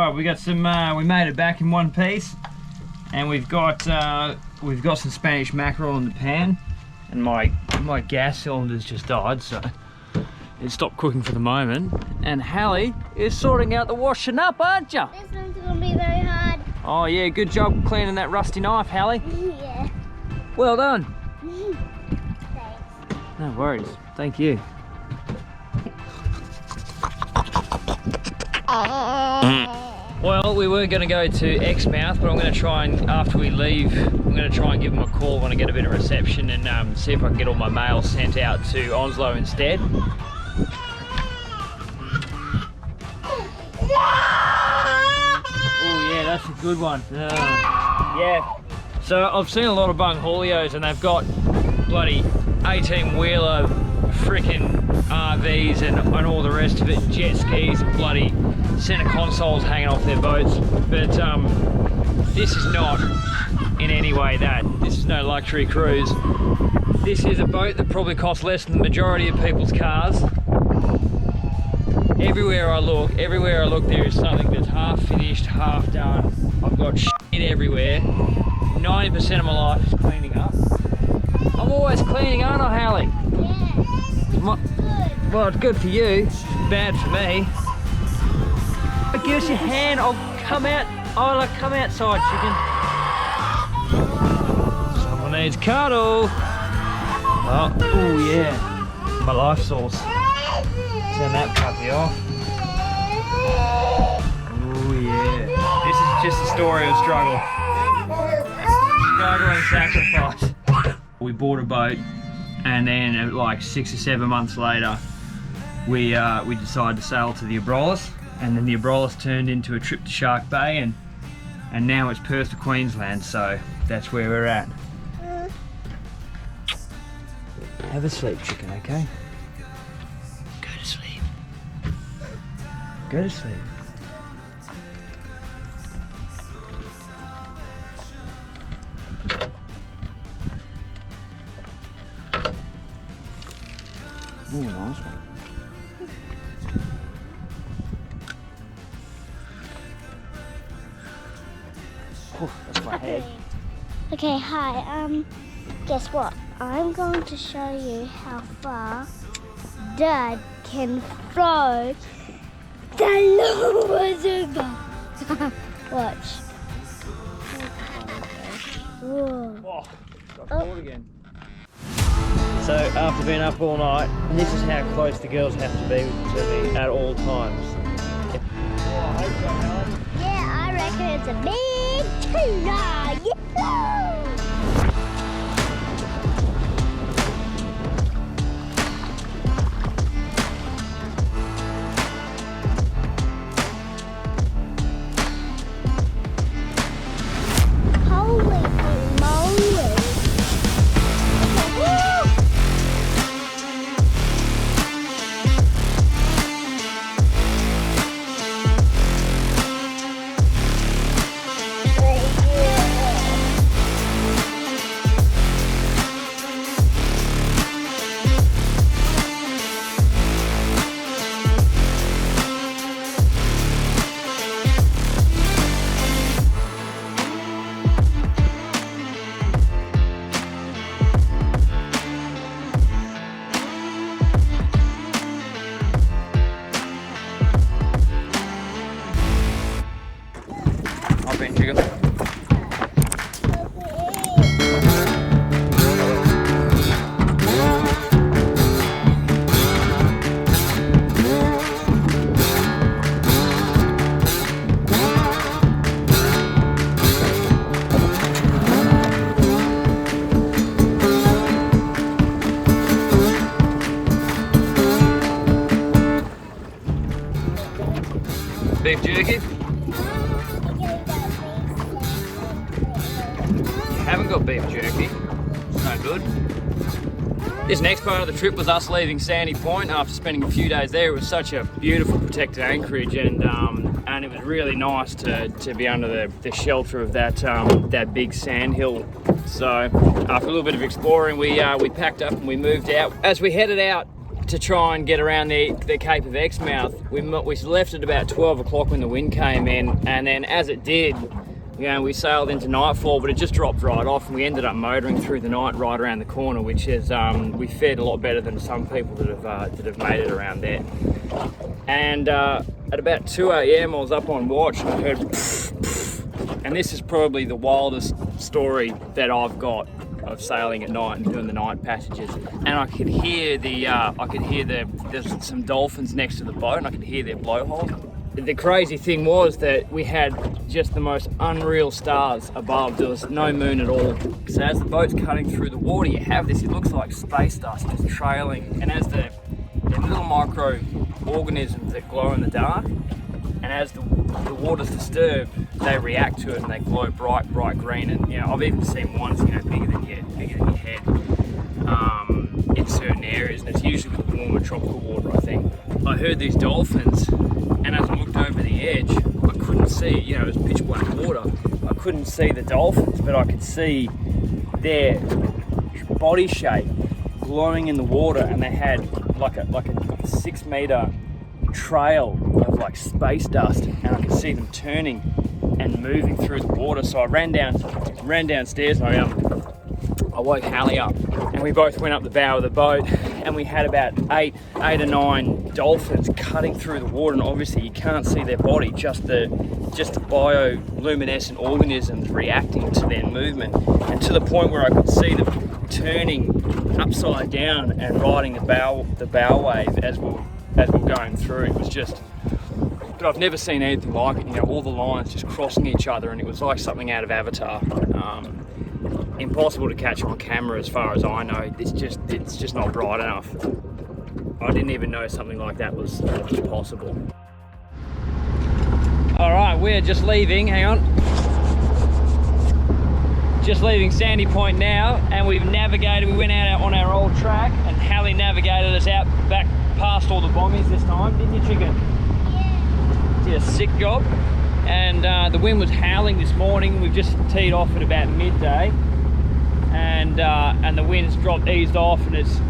Right, we got some. We made it back in one piece, and we've got some Spanish mackerel in the pan, and my gas cylinder's just died, so it stopped cooking for the moment. And Hallie is sorting out the washing up, aren't you? This one's gonna be very hard. Oh yeah, good job cleaning that rusty knife, Hallie. Yeah. Well done. Thanks. No worries. Thank you. Well, we were going to go to Exmouth, but I'm going to try and, after we leave, I'm going to try and give them a call when I get a bit of reception and see if I can get all my mail sent out to Onslow instead. Oh yeah, that's a good one. Yeah. So I've seen a lot of bungholios and they've got bloody 18-wheeler frickin' RVs and all the rest of it, jet skis and bloody center consoles hanging off their boats. But this is not in any way that. This is no luxury cruise. This is a boat that probably costs less than the majority of people's cars. Everywhere I look, there is something that's half finished, half done. I've got shit everywhere. 90% of my life is cleaning up. I'm always cleaning, aren't I, Hallie? Yeah. Well, it's good for you, bad for me. But give us your hand, I'll come out. I'll come outside, chicken. Someone needs cuddle. Oh yeah, my life source. Turn that puppy off. Oh yeah. This is just a story of struggle. Struggle and sacrifice. We bought a boat, and then like 6 or 7 months later, we decided to sail to the Abrolhos, and then the Abrolhos turned into a trip to Shark Bay, and now it's Perth to Queensland, so that's where we're at. Have a sleep, chicken, okay? Go to sleep. Go to sleep. Ooh, nice one. Oh, that's my head. Okay, hi. Guess what? I'm going to show you how far Dad can throw the luminescent. Watch. Whoa. Oh, got caught again. So after being up all night, this is how close the girls have to be to me at all times. Yeah, I reckon it's a big tuna. Yeah. Beef jerky? You haven't got beef jerky. It's no good. This next part of the trip was us leaving Sandy Point after spending a few days there. It was such a beautiful protected anchorage, and it was really nice to be under the shelter of that big sand hill. So after a little bit of exploring, we packed up and we moved out. As we headed out to try and get around the Cape of Exmouth. We left at about 12 o'clock when the wind came in, and then as it did, we sailed into nightfall, but it just dropped right off, and we ended up motoring through the night right around the corner, which is we fared a lot better than some people that have made it around there. And at about 2 a.m. I was up on watch and I heard pff, pff, and this is probably the wildest story that I've got of sailing at night and doing the night passages. And I could hear there's some dolphins next to the boat, and I could hear their blowhole. The crazy thing was that we had just the most unreal stars above. There was no moon at all. So as the boat's cutting through the water, you have this, it looks like space dust just trailing. And as the little micro organisms that glow in the dark, and as the water's disturbed, they react to it and they glow bright green. And I've even seen ones bigger than your head in certain areas, and it's usually the warmer tropical water, I think. I heard these dolphins, and as I looked over the edge, I couldn't see, it was pitch black water. I couldn't see the dolphins, but I could see their body shape glowing in the water, and they had like a 6 meter trail of like space dust, and I could see them turning and moving through the water. So I ran downstairs, and I woke Hallie up, and we both went up the bow of the boat, and we had about eight or nine dolphins cutting through the water, and obviously you can't see their body, just the bioluminescent organisms reacting to their movement, and to the point where I could see them turning upside down and riding the bow wave as we're going through. It was just, but I've never seen anything like it. All the lines just crossing each other, and it was like something out of Avatar. Impossible to catch on camera as far as I know. It's just not bright enough. I didn't even know something like that was possible. All right, we're just leaving, hang on. Just leaving Sandy Point now, and we've navigated, we went out on our old track, and Hallie navigated us out back past all the bombies this time, didn't you, chicken? Yeah. Did a sick job. And the wind was howling this morning. We've just teed off at about midday, and the wind's eased off, and it's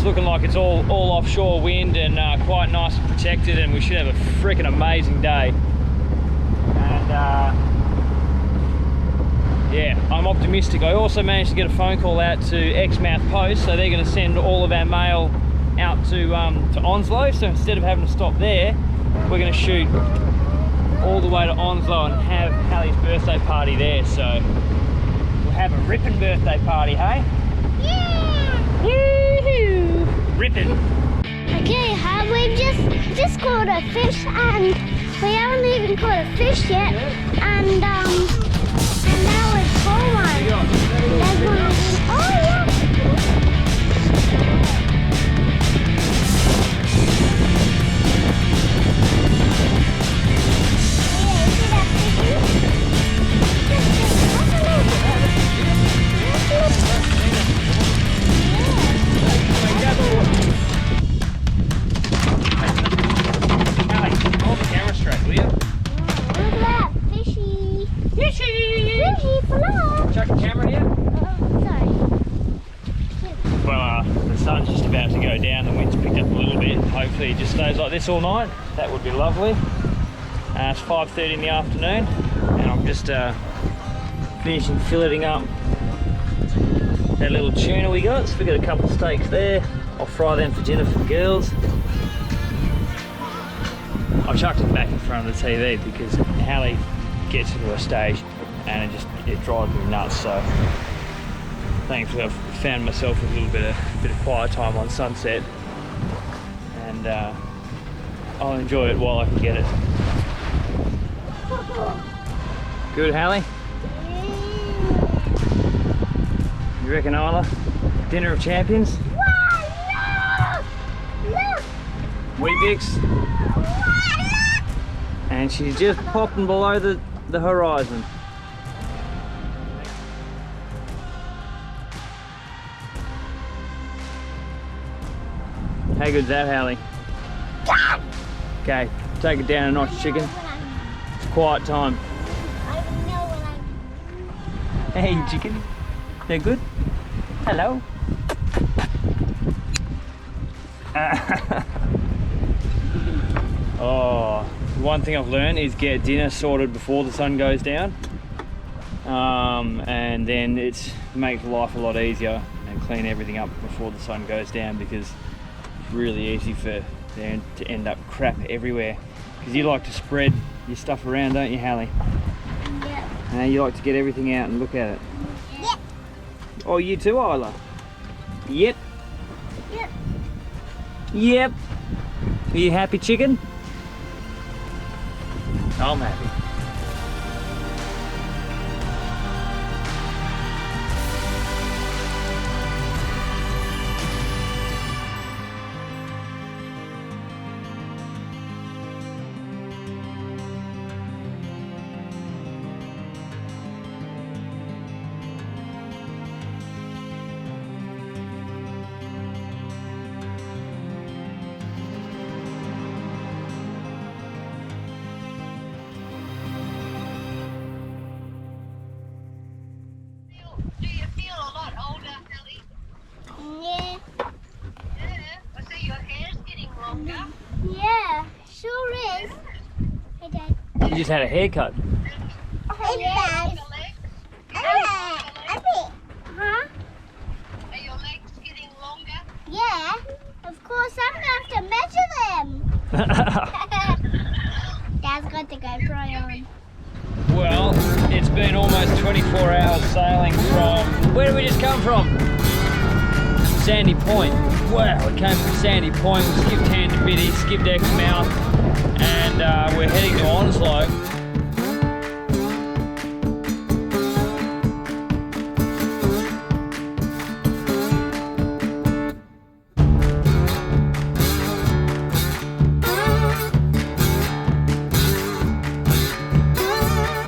looking like it's all offshore wind, and quite nice and protected, and we should have a freaking amazing day. And yeah, I'm optimistic. I also managed to get a phone call out to Exmouth Post, so they're going to send all of our mail out to Onslow. So instead of having to stop there, we're going to shoot all the way to Onslow and have Hallie's birthday party there. So we'll have a ripping birthday party, hey? Yeah! Woo-hoo! Ripping. Okay, we just caught a fish, and we haven't even caught a fish yet, and now it's full one. There's one. Oh yeah! Chuck the camera here. Oh, sorry. Well, the sun's just about to go down, the wind's picked up a little bit. Hopefully it just stays like this all night. That would be lovely. It's 5:30 in the afternoon, and I'm just finishing filleting up that little tuna we got. So we got a couple of steaks there. I'll fry them for dinner for the girls. I chucked it back in front of the TV because Hallie gets into a stage and it drives me nuts. So thankfully I've found myself a little bit of quiet time on sunset, and I'll enjoy it while I can get it. Good, Hallie? You reckon, Isla? Dinner of champions? Wow, look! Weet-Bix. And she's just popping below the horizon. How good's that, Hallie? Okay, take it down a notch, chicken. It's quiet time. Hey, chicken. They're good? Hello. Oh, one thing I've learned is get dinner sorted before the sun goes down, and then it makes life a lot easier, and clean everything up before the sun goes down, because it's really easy for there to end up crap everywhere. Because you like to spread your stuff around, don't you, Hallie? Yep. You like to get everything out and look at it. Yep. Oh, you too, Isla? Yep. Yep. Yep. Are you happy, chicken? I'm happy. Do you feel a lot older, Ellie? Yeah. Yeah. I see your hair's getting longer. Yeah. Sure is. Hey, Dad. You just had a haircut. Hey, Dad. Your legs? Huh? Are your legs getting longer? Yeah. Of course, I'm going to have to measure them. Dad's got the GoPro on. Well, it's been almost 24 hours sailing from... Where did we just come from? Sandy Point. Wow, we came from Sandy Point, we skipped Hand to Biddy, skipped Exmouth, and we're heading to Onslow.